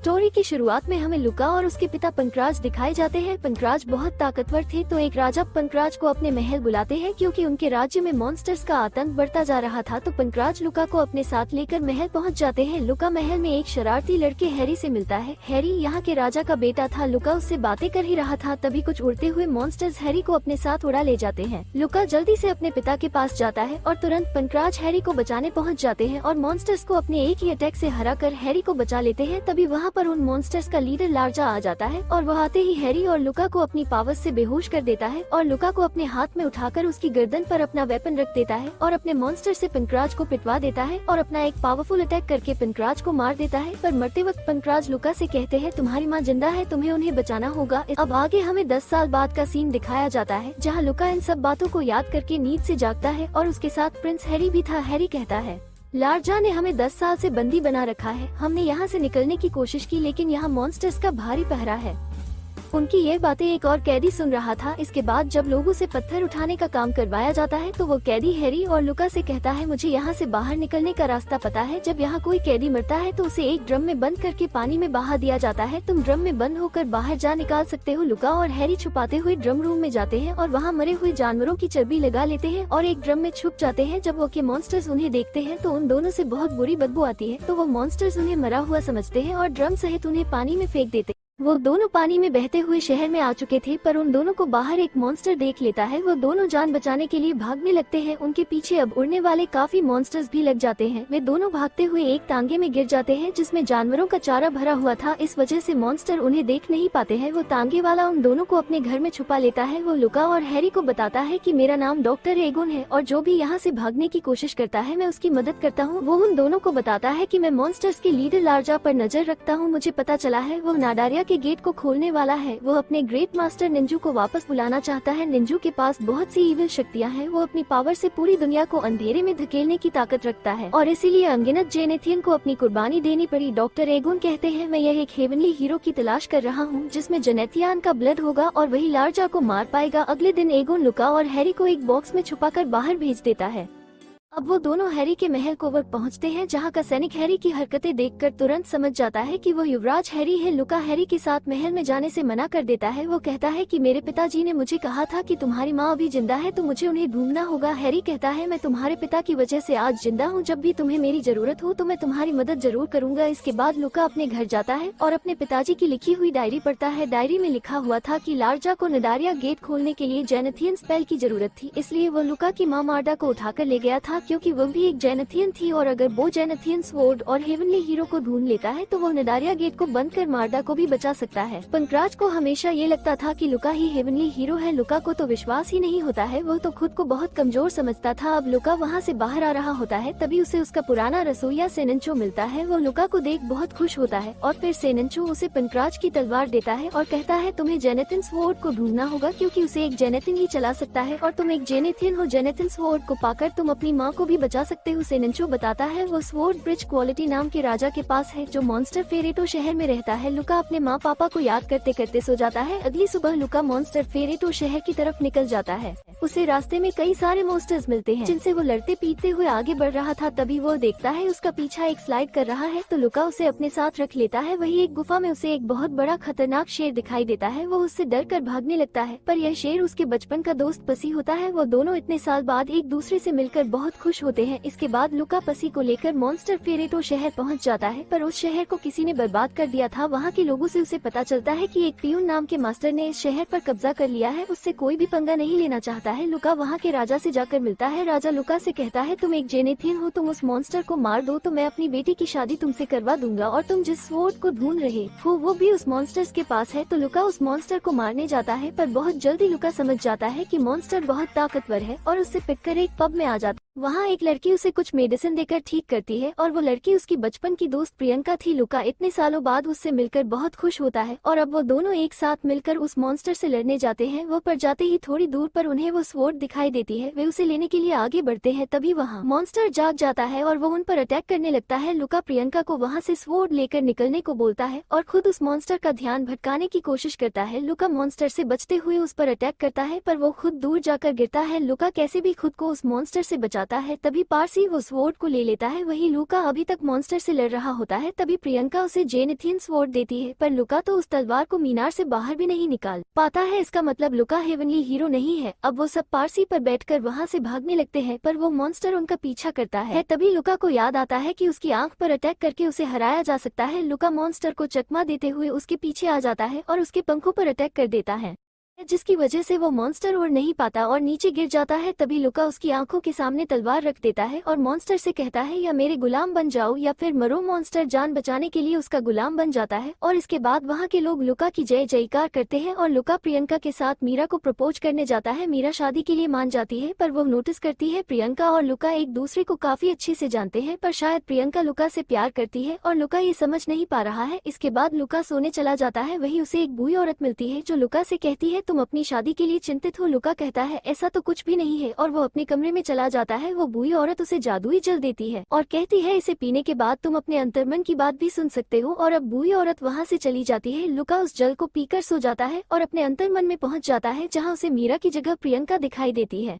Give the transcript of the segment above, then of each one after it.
Story की शुरुआत में हमें लुका और उसके पिता पंकराज दिखाए जाते हैं। पंकराज बहुत ताकतवर थे, तो एक राजा पंकराज को अपने महल बुलाते हैं क्योंकि उनके राज्य में मॉन्स्टर्स का आतंक बढ़ता जा रहा था। तो पंकराज लुका को अपने साथ लेकर महल पहुंच जाते हैं। लुका महल में एक शरारती लड़के हैरी से मिलता है। हैरी यहाँ के राजा का बेटा था। लुका उससे बातें कर ही रहा था, तभी कुछ उड़ते हुए मॉन्स्टर्स हैरी को अपने साथ उड़ा ले जाते हैं। लुका जल्दी से अपने पिता के पास जाता है और तुरंत पंकराज हैरी को बचाने पहुँच जाते हैं और मॉन्स्टर्स को अपने एक ही अटैक से हराकर हैरी को बचा लेते हैं। तभी वहाँ पर उन मॉन्स्टर्स का लीडर लार्जा आ जाता है और वह आते ही हैरी और लुका को अपनी पावर्स से बेहोश कर देता है और लुका को अपने हाथ में उठाकर उसकी गर्दन पर अपना वेपन रख देता है और अपने मॉन्स्टर से पंकराज को पिटवा देता है और अपना एक पावरफुल अटैक करके पंकराज को मार देता है। पर मरते वक्त पंकराज लुका से कहते हैं, तुम्हारी माँ जिंदा है, तुम्हें उन्हें बचाना होगा। अब आगे हमें 10 साल बाद का सीन दिखाया जाता है जहाँ लुका इन सब बातों को याद करके नींद से जागता है और उसके साथ प्रिंस हैरी भी था। हैरी कहता है, लार्जा ने हमें 10 साल से बंदी बना रखा है। हमने यहाँ से निकलने की कोशिश की, लेकिन यहाँ मॉन्स्टर्स का भारी पहरा है। उनकी ये बातें एक और कैदी सुन रहा था। इसके बाद जब लोगों से पत्थर उठाने का काम करवाया जाता है तो वो कैदी हैरी और लुका से कहता है, मुझे यहाँ से बाहर निकलने का रास्ता पता है। जब यहाँ कोई कैदी मरता है तो उसे एक ड्रम में बंद करके पानी में बहा दिया जाता है। तुम ड्रम में बंद होकर बाहर जा निकाल सकते हो। लुका और हैरी छुपाते हुए ड्रम रूम में जाते हैं और वहाँ मरे हुए जानवरों की चर्बी लगा लेते हैं और एक ड्रम में छुप जाते हैं। जब वो के मॉन्स्टर्स उन्हें देखते हैं तो उन दोनों से बहुत बुरी बदबू आती है, तो वो मॉन्स्टर्स उन्हें मरा हुआ समझते हैं और ड्रम सहित उन्हें पानी में फेंक देते हैं। वो दोनों पानी में बहते हुए शहर में आ चुके थे, पर उन दोनों को बाहर एक मॉन्स्टर देख लेता है। वो दोनों जान बचाने के लिए भागने लगते हैं। उनके पीछे अब उड़ने वाले काफी मॉन्स्टर्स भी लग जाते हैं। वे दोनों भागते हुए एक तांगे में गिर जाते हैं जिसमें जानवरों का चारा भरा हुआ था। इस वजह से मॉन्स्टर उन्हें देख नहीं पाते हैं। वो तांगे वाला उन दोनों को अपने घर में छुपा लेता है। वो लुका और हैरी को बताता है कि मेरा नाम डॉक्टर एगोन है और जो भी यहाँ से भागने की कोशिश करता है मैं उसकी मदद करता हूँ। वो उन दोनों को बताता है कि मैं मॉन्स्टर्स के लीडर लार्जा पर नजर रखता हूँ। मुझे पता चला है वो नाडारिया के गेट को खोलने वाला है। वो अपने ग्रेट मास्टर निंजू को वापस बुलाना चाहता है। निंजू के पास बहुत सी इविल शक्तियां हैं। वो अपनी पावर से पूरी दुनिया को अंधेरे में धकेलने की ताकत रखता है और इसीलिए अनगिनत जेनेथियन को अपनी कुर्बानी देनी पड़ी। डॉक्टर एगोन कहते हैं, मैं यह एक हेवनली हीरो की तलाश कर रहा हूँ जिसमें जेनेथियन का ब्लड होगा और वही लार्जा को मार पाएगा। अगले दिन एगोन लुका और हैरी को एक बॉक्स में छुपाकर बाहर भेज देता है। अब वो दोनों हैरी के महल कोवर्ट पहुंचते हैं जहां का सैनिक हैरी की हरकतें देखकर तुरंत समझ जाता है कि वो युवराज हैरी है। लुका हैरी के साथ महल में जाने से मना कर देता है। वो कहता है कि मेरे पिताजी ने मुझे कहा था कि तुम्हारी माँ अभी जिंदा है तो मुझे उन्हें ढूंढना होगा। हैरी कहता है, मैं तुम्हारे पिता की वजह से आज जिंदा हूँ। जब भी तुम्हें मेरी जरूरत हो तो मैं तुम्हारी मदद जरूर करूंगा। इसके बाद लुका अपने घर जाता है और अपने पिताजी की लिखी हुई डायरी पढ़ता है। डायरी में लिखा हुआ था कि लार्जा को नडारिया गेट खोलने के लिए जेनेथियन स्पेल की जरूरत थी, इसलिए वो लुका की माँ मार्डा को उठाकर ले गया था क्योंकि वो भी एक जेनेथियन थी और अगर वो जेनेथियन स्वॉर्ड और हेवनली हीरो को ढूंढ लेता है तो वो नडारिया गेट को बंद कर मार्डा को भी बचा सकता है। पंकराज को हमेशा ये लगता था कि लुका ही हेवनली हीरो है। लुका को तो विश्वास ही नहीं होता है। वो तो खुद को बहुत कमजोर समझता था। अब लुका वहाँ से बाहर आ रहा होता है, तभी उसे उसका पुराना रसोईया सेनेंचो मिलता है। वो लुका को देख बहुत खुश होता है और फिर सेनेंचो उसे पंकराज की तलवार देता है और कहता है, तुम्हें जेनेथियन स्वॉर्ड को ढूंढना होगा क्योंकि उसे एक जेनेथियन ही चला सकता है और तुम एक जेनेथियन हो। जेनेथियन स्वॉर्ड को पाकर तुम अपनी माँ को भी बचा सकते हो। सेनेंचो बताता है वो स्वॉर्ड ब्रिज क्वालिटी नाम के राजा के पास है जो मॉन्स्टर फेरेटो शहर में रहता है। लुका अपने माँ पापा को याद करते करते सो जाता है। अगली सुबह लुका मॉन्स्टर फेरेटो शहर की तरफ निकल जाता है। उसे रास्ते में कई सारे मॉन्स्टर्स मिलते हैं जिनसे वो लड़ते पीटते हुए आगे बढ़ रहा था। तभी वो देखता है उसका पीछा एक स्लाइड कर रहा है, तो लुका उसे अपने साथ रख लेता है। वही एक गुफा में उसे एक बहुत बड़ा खतरनाक शेर दिखाई देता है। वो उससे डर कर भागने लगता है, पर यह शेर उसके बचपन का दोस्त पसी होता है। वो दोनों इतने साल बाद एक दूसरे से मिलकर बहुत खुश होते हैं। इसके बाद लुका पसी को लेकर मॉन्स्टर फेरेटो शहर पहुंच जाता है, पर उस शहर को किसी ने बर्बाद कर दिया था। वहां के लोगों से उसे पता चलता है कि एक पियून नाम के मास्टर ने इस शहर पर कब्जा कर लिया है। उससे कोई भी पंगा नहीं लेना चाहता है। लुका वहां के राजा से जाकर मिलता है। राजा लुका से कहता है, तुम एक जेनेथियन हो, तुम उस मॉन्स्टर को मार दो तो मैं अपनी बेटी की शादी तुमसे करवा दूंगा और तुम जिस स्वॉर्ड को ढूंढ रहे हो वो भी उस मॉन्स्टर्स के पास है। तो लुका उस मॉन्स्टर को मारने जाता है, पर बहुत जल्दी लुका समझ जाता है कि मॉन्स्टर बहुत ताकतवर है और उससे पिटकर एक पब में आ जाता है। वहाँ एक लड़की उसे कुछ मेडिसिन देकर ठीक करती है और वो लड़की उसकी बचपन की दोस्त प्रियंका थी। लुका इतने सालों बाद उससे मिलकर बहुत खुश होता है और अब वो दोनों एक साथ मिलकर उस मॉन्स्टर से लड़ने जाते हैं। वो पर जाते ही थोड़ी दूर पर उन्हें वो स्वॉर्ड दिखाई देती है। वे उसे लेने के लिए आगे बढ़ते हैं, तभी वहाँ मॉन्स्टर जाग जाता है और वो उन पर अटैक करने लगता है। लुका प्रियंका को वहाँ से स्वॉर्ड लेकर निकलने को बोलता है और खुद उस मॉन्स्टर का ध्यान भटकाने की कोशिश करता है। लुका मॉन्स्टर से बचते हुए उस पर अटैक करता है, पर वो खुद दूर जाकर गिरता है। लुका कैसे भी खुद को उस मॉन्स्टर से बचाता है। तभी पारसी वो स्वॉर्ड को ले लेता है। वही लुका अभी तक मॉन्स्टर से लड़ रहा होता है। तभी प्रियंका उसे जेनेथियन स्वॉर्ड देती है, पर लुका तो उस तलवार को मीनार से बाहर भी नहीं निकाल पाता है। इसका मतलब लुका हेवनली हीरो नहीं है। अब वो सब पारसी पर बैठकर वहाँ से भागने लगते हैं, पर वो मॉन्स्टर उनका पीछा करता है। तभी लुका को याद आता है कि उसकी आंख पर अटैक करके उसे हराया जा सकता है। लुका मॉन्स्टर को चकमा देते हुए उसके पीछे आ जाता है और उसके पंखों पर अटैक कर देता है, जिसकी वजह से वो मॉन्स्टर उड़ नहीं पाता और नीचे गिर जाता है। तभी लुका उसकी आंखों के सामने तलवार रख देता है और मॉन्स्टर से कहता है, या मेरे गुलाम बन जाओ या फिर मरो। मॉन्स्टर जान बचाने के लिए उसका गुलाम बन जाता है और इसके बाद वहाँ के लोग लुका की जय जयकार करते हैं और लुका प्रियंका के साथ मीरा को प्रपोज करने जाता है। मीरा शादी के लिए मान जाती है, पर वो नोटिस करती है प्रियंका और लुका एक दूसरे को काफी अच्छे से जानते हैं, पर शायद प्रियंका लुका से प्यार करती है और लुका ये समझ नहीं पा रहा है। इसके बाद लुका सोने चला जाता है। वही उसे एक बूढ़ी औरत मिलती है जो लुका से कहती है, तुम अपनी शादी के लिए चिंतित हो। लुका कहता है, ऐसा तो कुछ भी नहीं है, और वो अपने कमरे में चला जाता है। वो बूढ़ी औरत उसे जादुई जल देती है और कहती है, इसे पीने के बाद तुम अपने अंतर्मन की बात भी सुन सकते हो। और अब बूढ़ी औरत वहाँ से चली जाती है। लुका उस जल को पीकर सो जाता है और अपने अंतर्मन में पहुँच जाता है, जहाँ उसे मीरा की जगह प्रियंका दिखाई देती है।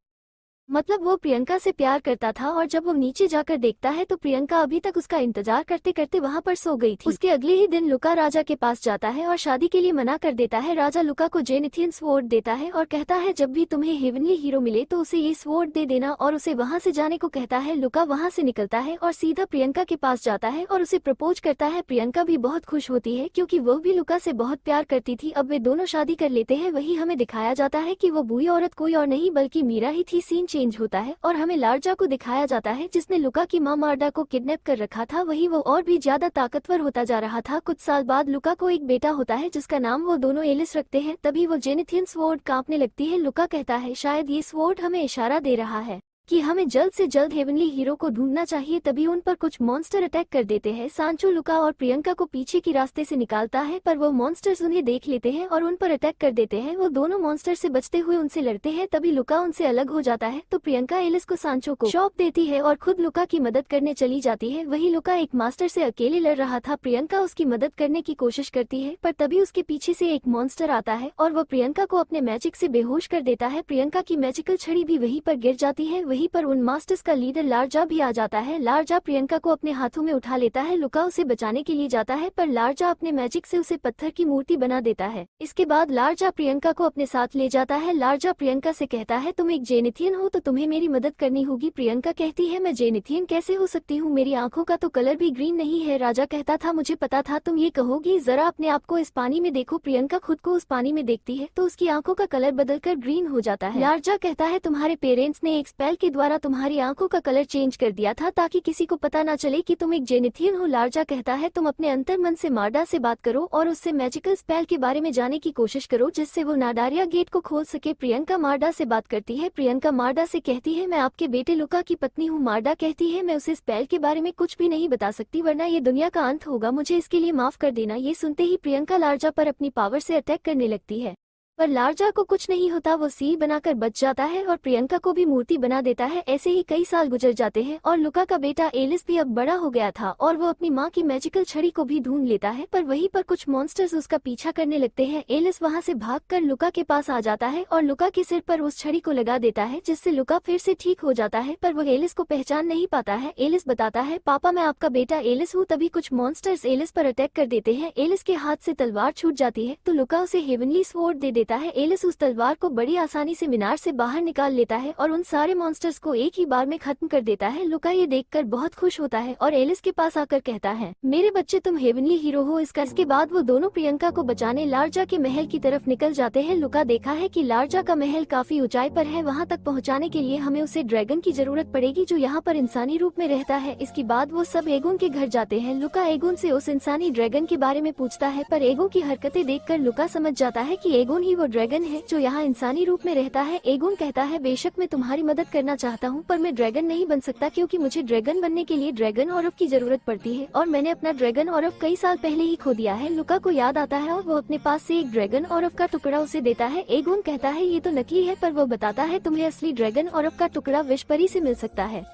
मतलब वो प्रियंका से प्यार करता था और जब वो नीचे जाकर देखता है तो प्रियंका अभी तक उसका इंतजार करते करते वहाँ पर सो गई थी। उसके अगले ही दिन लुका राजा के पास जाता है और शादी के लिए मना कर देता है। राजा लुका को जेनेथियन स्वॉर्ड देता है और कहता है, जब भी तुम्हें हेवनली हीरो मिले तो उसे ये स्वॉर्ड दे देना, और उसे वहाँ से जाने को कहता है। लुका वहाँ से निकलता है और सीधा प्रियंका के पास जाता है और उसे प्रपोज करता है। प्रियंका भी बहुत खुश होती है क्योंकि वो भी लुका से बहुत प्यार करती थी। अब वे दोनों शादी कर लेते हैं। वही हमें दिखाया जाता है कि वो बूढ़ी औरत कोई और नहीं बल्कि मीरा ही थी। सीन चेंज होता है और हमें लार्जा को दिखाया जाता है जिसने लुका की मां मार्डा को किडनैप कर रखा था। वही वो और भी ज्यादा ताकतवर होता जा रहा था। कुछ साल बाद लुका को एक बेटा होता है जिसका नाम वो दोनों एलिस रखते हैं। तभी वो जेनेथियन स्वॉर्ड कांपने लगती है। लुका कहता है, शायद ये स्वॉर्ड हमें इशारा दे रहा है कि हमें जल्द से जल्द हेवनली हीरो को ढूंढना चाहिए। तभी उन पर कुछ मॉन्स्टर अटैक कर देते हैं। सांचो लुका और प्रियंका को पीछे की रास्ते से निकालता है, पर वो मॉन्स्टर्स उन्हें देख लेते हैं और उन पर अटैक कर देते हैं। वो दोनों मॉन्स्टर से बचते हुए उनसे लड़ते हैं। तभी लुका उनसे अलग हो जाता है तो प्रियंका एलिस को सांचो को सौंप देती है और खुद लुका की मदद करने चली जाती है। वही लुका एक मास्टर से अकेले लड़ रहा था। प्रियंका उसकी मदद करने की कोशिश करती है, पर तभी उसके पीछे से एक मॉन्स्टर आता है और वो प्रियंका को अपने मैजिक से बेहोश कर देता है। प्रियंका की मैजिकल छड़ी भी वहीं पर गिर जाती है। वहीं पर उन मास्टर का लीडर लार्जा भी आ जाता है। लार्जा प्रियंका को अपने हाथों में उठा लेता है। लुका उसे बचाने के लिए जाता है, पर लार्जा अपने मैजिक से उसे पत्थर की मूर्ति बना देता है। इसके बाद लार्जा प्रियंका को अपने साथ ले जाता है। लार्जा प्रियंका से कहता है, तुम एक जेनेथियन हो तो तुम्हें मेरी मदद करनी होगी। प्रियंका कहती है, मैं जेनेथियन कैसे हो सकती हूँ, मेरी आंखों का तो कलर भी ग्रीन नहीं है। राजा कहता था, मुझे पता था तुम ये कहोगी, जरा अपने आप को इस पानी में देखो। प्रियंका खुद को उस पानी में देखती है तो उसकी आंखों का कलर बदलकर ग्रीन हो जाता है। लार्जा कहता है, तुम्हारे पेरेंट्स ने एक स्पेल के द्वारा तुम्हारी आंखों का कलर चेंज कर दिया था ताकि किसी को पता ना चले कि तुम एक जेनेथियन हो। लार्जा कहता है, तुम अपने अंतर मन से मार्डा से बात करो और उससे मैजिकल स्पेल के बारे में जानने की कोशिश करो जिससे वो नाडारिया गेट को खोल सके। प्रियंका मार्डा से बात करती है। प्रियंका मार्डा से कहती है, मैं आपके बेटे लुका की पत्नी हूँ। मार्डा कहती है, मैं उसे स्पेल के बारे में कुछ भी नहीं बता सकती वरना ये दुनिया का अंत होगा, मुझे इसके लिए माफ कर देना। ये सुनते ही प्रियंका लार्जा पर अपनी पावर से अटैक करने लगती है, पर लार्जा को कुछ नहीं होता। वो सील बनाकर बच जाता है और प्रियंका को भी मूर्ति बना देता है। ऐसे ही कई साल गुजर जाते हैं और लुका का बेटा एलिस भी अब बड़ा हो गया था और वो अपनी माँ की मैजिकल छड़ी को भी ढूंढ लेता है, पर वहीं पर कुछ मॉन्स्टर्स उसका पीछा करने लगते हैं। एलिस वहाँ से भागकर लुका के पास आ जाता है और लुका के सिर पर उस छड़ी को लगा देता है जिससे लुका फिर से ठीक हो जाता है, पर वो एलिस को पहचान नहीं पाता है। एलिस बताता है, पापा मैं आपका बेटा एलिस हूँ। तभी कुछ मॉन्स्टर्स एलिस पर अटैक कर देते हैं। एलिस के हाथ से तलवार छूट जाती है तो लुका उसे हेवनली स्वॉर्ड दे देता है। एलिस उस तलवार को बड़ी आसानी से मीनार से बाहर निकाल लेता है और उन सारे मॉन्स्टर्स को एक ही बार में खत्म कर देता है। लुका ये देखकर बहुत खुश होता है और एलिस के पास आकर कहता है, मेरे बच्चे तुम हेवनली हीरो हो। इसके बाद वो दोनों प्रियंका को बचाने लार्जा के महल की तरफ निकल जाते हैं। लुका देखा है कि लार्जा का महल काफी ऊंचाई पर है, वहाँ तक पहुँचाने के लिए हमें उसे ड्रैगन की जरूरत पड़ेगी जो यहाँ पर इंसानी रूप में रहता है। इसके बाद वो सब एगोन के घर जाते हैं। लुका एगोन से उस इंसानी ड्रैगन के बारे में पूछता है, पर एगोन की हरकतें देखकर लुका समझ जाता है कि एगोन ही वो ड्रैगन है जो यहाँ इंसानी रूप में रहता है। एगोन कहता है, बेशक मैं तुम्हारी मदद करना चाहता हूँ पर मैं ड्रैगन नहीं बन सकता क्योंकि मुझे ड्रैगन बनने के लिए ड्रैगन ऑरफ की जरूरत पड़ती है और मैंने अपना ड्रैगन ऑरफ कई साल पहले ही खो दिया है। लुका को याद आता है और वो अपने पास से एक ड्रैगन ऑरफ का टुकड़ा उसे देता है। एगोन कहता है, ये तो नकली है, पर वो बताता है तुम्हें असली ड्रैगन ऑरफ का टुकड़ा विश परी से मिल सकता है।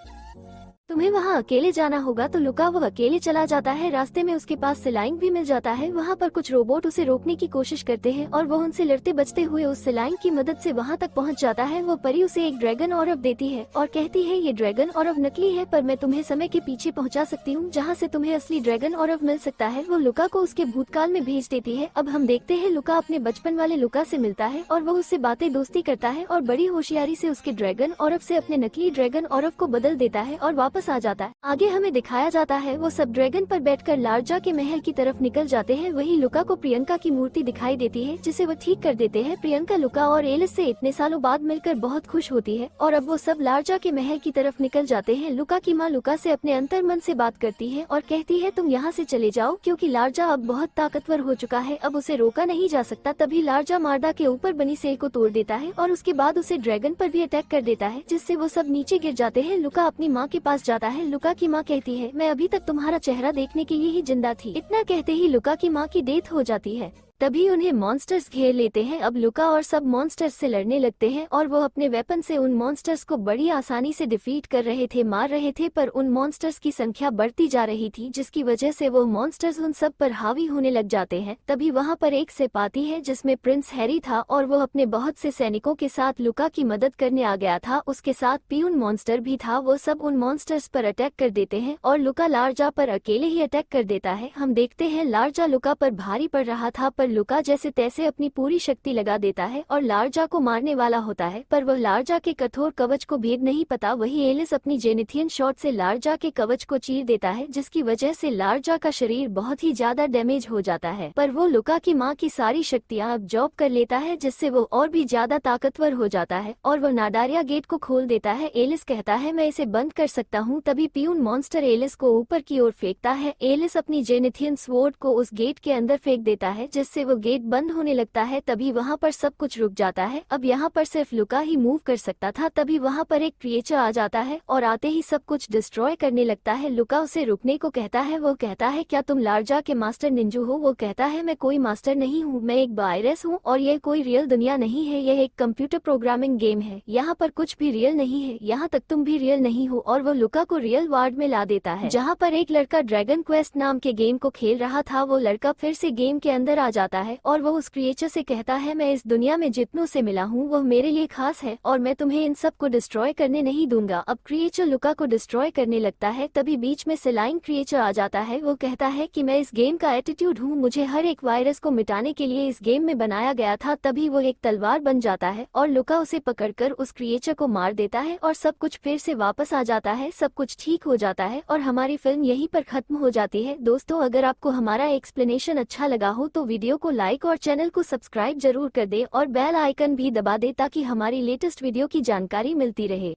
तुम्हें वहाँ अकेले जाना होगा। तो लुका वो अकेले चला जाता है। रास्ते में उसके पास सिलाइन भी मिल जाता है। वहाँ पर कुछ रोबोट उसे रोकने की कोशिश करते हैं और वो उनसे लड़ते बचते हुए उस सिलाइन की मदद से वहाँ तक पहुँच जाता है। वो परी उसे एक ड्रैगन ऑरब देती है और कहती है ये ड्रैगन ऑरब नकली है, पर मैं तुम्हें समय के पीछे पहुँचा सकती हूँ जहाँ से तुम्हें असली ड्रैगन ऑरब मिल सकता है। वो लुका को उसके भूतकाल में भेज देती है। अब हम देखते हैं लुका अपने बचपन वाले लुका से मिलता है और वो उससे बातें दोस्ती करता है और बड़ी होशियारी से उसके ड्रैगन ऑरब से अपने नकली ड्रैगन ऑरब को बदल देता है और वापस आ जाता है। आगे हमें दिखाया जाता है वो सब ड्रैगन पर बैठकर लार्जा के महल की तरफ निकल जाते हैं। वहीं लुका को प्रियंका की मूर्ति दिखाई देती है जिसे वो ठीक कर देते हैं। प्रियंका लुका और एलिस से इतने सालों बाद मिलकर बहुत खुश होती है और अब वो सब लार्जा के महल की तरफ निकल जाते हैं। लुका की माँ लुका से अपने अंतर मन से बात करती है और कहती है तुम यहाँ से चले जाओ क्योंकि लार्जा अब बहुत ताकतवर हो चुका है, अब उसे रोका नहीं जा सकता। तभी लार्जा मार्दा के ऊपर बनी सेल को तोड़ देता है और उसके बाद उसे ड्रैगन पर भी अटैक कर देता है जिससे वो सब नीचे गिर जाते हैं। लुका अपनी माँ के पास जाता है। लुका की माँ कहती है मैं अभी तक तुम्हारा चेहरा देखने के लिए ही जिंदा थी। इतना कहते ही लुका की माँ की डेथ हो जाती है। तभी उन्हें मॉन्स्टर्स घेर लेते हैं। अब लुका और सब मॉन्स्टर्स से लड़ने लगते हैं और वो अपने वेपन से उन मॉन्स्टर्स को बड़ी आसानी से डिफीट कर रहे थे, मार रहे थे, पर उन मॉन्स्टर्स की संख्या बढ़ती जा रही थी जिसकी वजह से वो मॉन्स्टर्स उन सब पर हावी होने लग जाते हैं। तभी वहाँ पर एक सिप आती है जिसमें प्रिंस हैरी था और वो अपने बहुत से सैनिकों के साथ लुका की मदद करने आ गया था। उसके साथ पियून मॉन्स्टर भी था। वो सब उन मॉन्स्टर्स पर अटैक कर देते हैं और लुका लार्जा पर अकेले ही अटैक कर देता है। हम देखते हैं लार्जा लुका पर भारी पड़ रहा था पर लुका जैसे तैसे अपनी पूरी शक्ति लगा देता है और लार्जा को मारने वाला होता है, पर वह लार्जा के कठोर कवच को भेद नहीं पता। वही एलिस अपनी जेनिथियन शॉट से लार्जा के कवच को चीर देता है जिसकी वजह से लार्जा का शरीर बहुत ही ज्यादा डैमेज हो जाता है, पर वो लुका की माँ की सारी शक्तियाँ अब्जॉर्ब कर लेता है जिससे वो और भी ज्यादा ताकतवर हो जाता है और वो नाडारिया गेट को खोल देता है। एलिस कहता है मैं इसे बंद कर सकता हूँ। तभी पियून मॉन्स्टर एलिस को ऊपर की ओर फेंकता है। एलिस अपनी जेनिथियन स्वॉर्ड को उस गेट के अंदर फेंक देता है जिससे वो गेट बंद होने लगता है। तभी वहाँ पर सब कुछ रुक जाता है। अब यहाँ पर सिर्फ लुका ही मूव कर सकता था। तभी वहाँ पर एक क्रिएचर आ जाता है और आते ही सब कुछ डिस्ट्रॉय करने लगता है। लुका उसे रुकने को कहता है। वो कहता है क्या तुम लार्जा के मास्टर निंजू हो? वो कहता है मैं कोई मास्टर नहीं हूँ, मैं एक वायरस हूँ और यह कोई रियल दुनिया नहीं है, यह एक कंप्यूटर प्रोग्रामिंग गेम है। यहाँ पर कुछ भी रियल नहीं है, यहाँ तक तुम भी रियल नहीं हो। और वो लुका को रियल वर्ल्ड में ला देता है जहाँ पर एक लड़का ड्रैगन क्वेस्ट नाम के गेम को खेल रहा था। वो लड़का फिर से गेम के अंदर आ जाता है और वो उस क्रिएचर से कहता है मैं इस दुनिया में जितनों से मिला हूँ वह मेरे लिए खास है और मैं तुम्हें इन सब को डिस्ट्रॉय करने नहीं दूंगा। अब क्रिएचर लुका को डिस्ट्रॉय करने लगता है। तभी बीच में सिलाइन क्रिएचर आ जाता है। वो कहता है कि मैं इस गेम का एटीट्यूड हूँ, मुझे हर एक वायरस को मिटाने के लिए इस गेम में बनाया गया था। तभी वो एक तलवार बन जाता है और लुका उसे पकड़कर उस क्रिएचर को मार देता है और सब कुछ फिर से वापस आ जाता है, सब कुछ ठीक हो जाता है और हमारी फिल्म यहीं पर खत्म हो जाती है। दोस्तों अगर आपको हमारा एक्सप्लेनेशन अच्छा लगा हो तो वीडियो को लाइक और चैनल को सब्सक्राइब जरूर कर दे और बेल आइकन भी दबा दे ताकि हमारी लेटेस्ट वीडियो की जानकारी मिलती रहे।